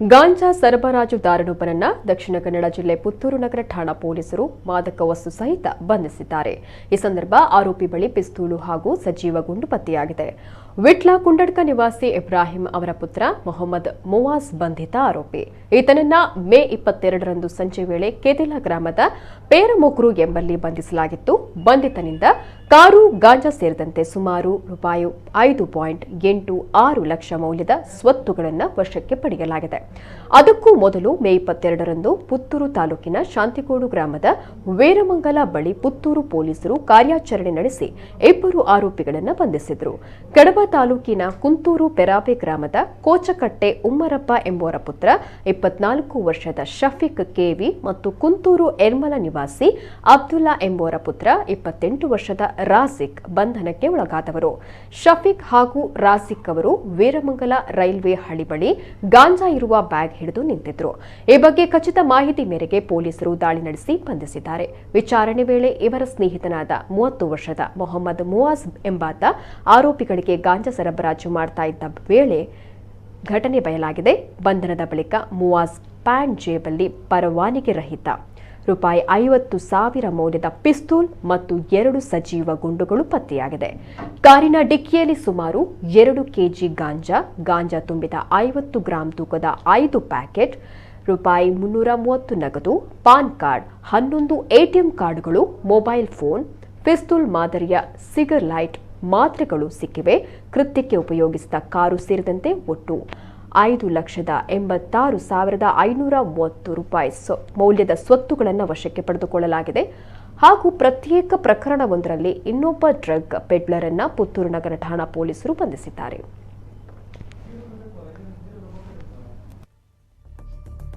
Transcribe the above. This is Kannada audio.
ಗಾಂಜಾ ಸರಬರಾಜುದಾರನೊಬ್ಬನನ್ನ ದಕ್ಷಿಣ ಕನ್ನಡ ಜಿಲ್ಲೆ ಪುತ್ತೂರು ನಗರ ಠಾಣಾ ಪೊಲೀಸರು ಮಾದಕ ವಸ್ತು ಸಹಿತ ಬಂಧಿಸಿದ್ದಾರೆ. ಈ ಸಂದರ್ಭ ಆರೋಪಿ ಬಳಿ ಪಿಸ್ತೂಲು ಹಾಗೂ ಸಜೀವ ಗುಂಡು ಪತ್ತೆಯಾಗಿದೆ. ವಿಟ್ಲ ಕುಂಡಡ್ಕ ನಿವಾಸಿ ಇಬ್ರಾಹಿಂ ಅವರ ಪುತ್ರ ಮೊಹಮ್ಮದ್ ಮುವಾಜ್ ಬಂಧಿತ ಆರೋಪಿ. ಈತನನ್ನ ಮೇ 22ರಂದು ಸಂಜೆ ವೇಳೆ ಕೆದಿಲ ಗ್ರಾಮದ ಪೇರಮೊಗ್ರು ಎಂಬಲ್ಲಿ ಬಂಧಿಸಲಾಗಿತ್ತು. ಬಂಧಿತನಿಂದ ಕಾರು, ಗಾಂಜಾ ಸೇರಿದಂತೆ ಸುಮಾರು ರೂಪಾಯಿ 5.86 ಲಕ್ಷ ಮೌಲ್ಯದ ಸ್ವತ್ತುಗಳನ್ನು ವಶಕ್ಕೆ ಪಡೆಯಲಾಗಿದೆ. ಅದಕ್ಕೂ ಮೊದಲು ಮೇ 22ರಂದು ಪುತ್ತೂರು ತಾಲೂಕಿನ ಶಾಂತಿಗೋಡು ಗ್ರಾಮದ ವೀರಮಂಗಲ ಬಳಿ ಪುತ್ತೂರು ಪೊಲೀಸರು ಕಾರ್ಯಾಚರಣೆ ನಡೆಸಿ 2 ಆರೋಪಿಗಳನ್ನು ಬಂಧಿಸಿದರು. ಕಡಬ ತಾಲೂಕಿನ ಕುಂತೂರು ಪೆರಾಬೆ ಗ್ರಾಮದ ಕೋಚಕಟ್ಟೆ ಉಮ್ಮರಪ್ಪ ಎಂಬುವರ ಪುತ್ರ 24 ವರ್ಷದ ಶಫೀಕ್ ಕೆವಿ ಮತ್ತು ಕುಂತೂರು ಎರ್ಮಲ ನಿವಾಸಿ ಅಬ್ದುಲ್ಲಾ ಎಂಬುವರ ಪುತ್ರ 28 ವರ್ಷದ ರಾಸಿಕ್ ಬಂಧನಕ್ಕೆ ಒಳಗಾದವರು. ಶಫೀಕ್ ಹಾಗೂ ರಾಸಿಕ್ ಅವರು ವೀರಮಂಗಲ ರೈಲ್ವೆ ಹಳಿ ಬಳಿ ಗಾಂಜಾ ಇರುವ ಬ್ಯಾಗ್ ಹಿಡಿದು ನಿಂತಿದ್ರು. ಈ ಬಗ್ಗೆ ಖಚಿತ ಮಾಹಿತಿ ಮೇರೆಗೆ ಪೊಲೀಸರು ದಾಳಿ ನಡೆಸಿ ಬಂಧಿಸಿದ್ದಾರೆ. ವಿಚಾರಣೆ ವೇಳೆ ಇವರ ಸ್ನೇಹಿತನಾದ 30 ವರ್ಷದ ಮೊಹಮ್ಮದ್ ಮುವಾಜ್ ಎಂಬಾತ ಆರೋಪಿಗಳಿಗೆ ಗಾಂಜಾ ಸರಬರಾಜು ಮಾಡ್ತಾ ಇದ್ದ ವೇಳೆ ಘಟನೆ ಬಯಲಾಗಿದೆ. ಬಂಧನದ ಬಳಿಕ ಮುವಾಜ್ ಪ್ಯಾಂಟ್ ಜೇಬಲ್ಲಿ ಪರವಾನಗಿ ರಹಿತ ರೂಪಾಯಿ 50,000 ಮೌಲ್ಯದ ಪಿಸ್ತೂಲ್ ಮತ್ತು 2 ಸಜೀವ ಗುಂಡುಗಳು ಪತ್ತೆಯಾಗಿದೆ. ಕಾರಿನ ಡಿಕ್ಕಿಯಲ್ಲಿ ಸುಮಾರು 2 ಕೆಜಿ ಗಾಂಜಾ ತುಂಬಿದ 50 ಗ್ರಾಂ ತೂಕದ 5 ಪ್ಯಾಕೆಟ್, ರೂಪಾಯಿ 330 ನಗದು, ಪಾನ್ ಕಾರ್ಡ್, 11 ಎಟಿಎಂ ಕಾರ್ಡ್ಗಳು, ಮೊಬೈಲ್ ಫೋನ್, ಪಿಸ್ತೂಲ್ ಮಾದರಿಯ ಸಿಗರ್ ಲೈಟ್ ಮಾತ್ರೆಗಳು ಸಿಕ್ಕಿವೆ. ಕೃತ್ಯಕ್ಕೆ ಉಪಯೋಗಿಸಿದ ಕಾರು ಸೇರಿದಂತೆ ಒಟ್ಟು 5,86,530 ರೂಪಾಯಿ ಮೌಲ್ಯದ ಸ್ವತ್ತುಗಳನ್ನು ವಶಕ್ಕೆ ಪಡೆದುಕೊಳ್ಳಲಾಗಿದೆ. ಹಾಗೂ ಪ್ರತ್ಯೇಕ ಪ್ರಕರಣವೊಂದರಲ್ಲಿ ಇನ್ನೊಬ್ಬ ಡ್ರಗ್ ಪೆಡ್ಲರ್ ಅನ್ನ ಪುತ್ತೂರು ನಗರ ಠಾಣಾ ಪೊಲೀಸರು ಬಂಧಿಸಿದ್ದಾರೆ.